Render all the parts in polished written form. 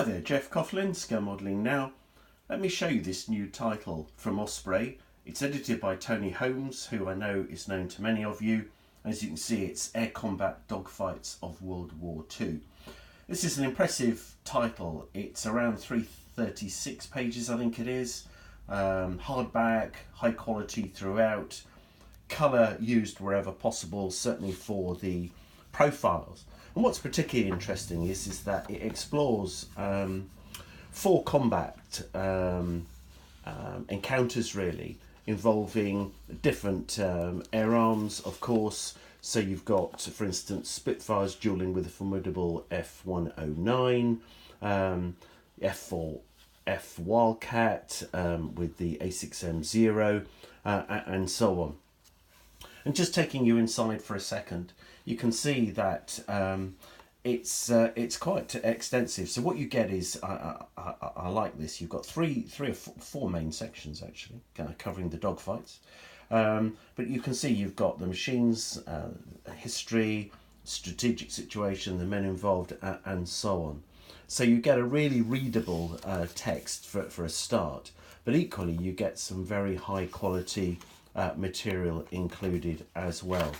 there, Jeff Coughlin, Scale Modelling Now. Let me show you this new title from Osprey. It's edited by Tony Holmes, who I know is known to many of you. As you can see, it's Air Combat Dogfights of World War II. This is an impressive title. It's around 336 pages, I think it is. Hardback, high quality throughout. Colour used wherever possible, certainly for the profiles. And what's particularly interesting is that it explores four combat encounters, really, involving different air arms, of course. So you've got, for instance, Spitfires dueling with the formidable F-109, F Wildcat with the A6M0, and so on. And just taking you inside for a second, you can see that it's quite extensive. So what you get is, I like this. You've got three or four main sections actually, covering the dogfights. But you can see you've got the machines, history, strategic situation, the men involved, and so on. So you get a really readable text for a start. But equally, you get some very high quality material included as well,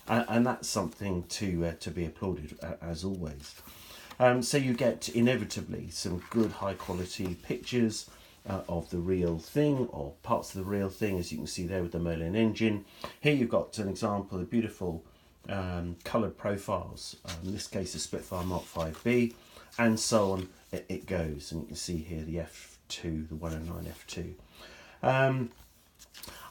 and that's something to be applauded, as always. So you get inevitably some good high quality pictures of the real thing, or parts of the real thing, as you can see there with the Merlin engine. Here you've got an example of beautiful coloured profiles, in this case a Spitfire Mark 5B, and so on it goes. And you can see here the F2, the 109 F2.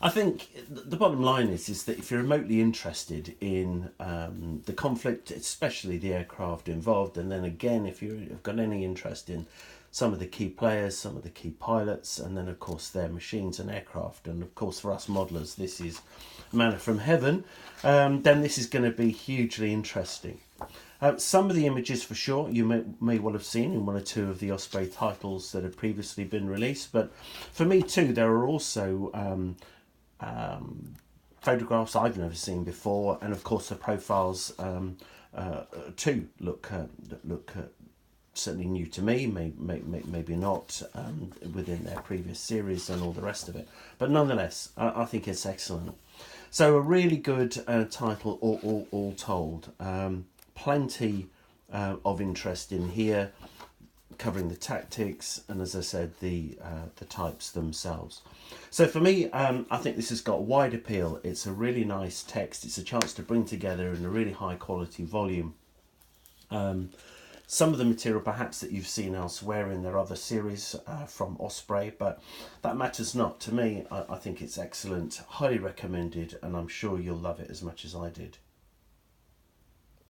I think the bottom line is that if you're remotely interested in the conflict, especially the aircraft involved, and then again if you've got any interest in some of the key players, some of the key pilots, and then of course their machines and aircraft, and of course for us modelers this is manna from heaven, then this is going to be hugely interesting. Some of the images for sure you may well have seen in one or two of the Osprey titles that have previously been released, but for me too there are also photographs I've never seen before, and of course the profiles too look certainly new to me, maybe not within their previous series and all the rest of it, but nonetheless I think it's excellent. So a really good title all told. Plenty of interest in here, covering the tactics and, as I said, the types themselves. So for me, I think this has got wide appeal. It's a really nice text. It's a chance to bring together in a really high quality volume some of the material perhaps that you've seen elsewhere in their other series from Osprey, but that matters not. To me, I think it's excellent, highly recommended, and I'm sure you'll love it as much as I did.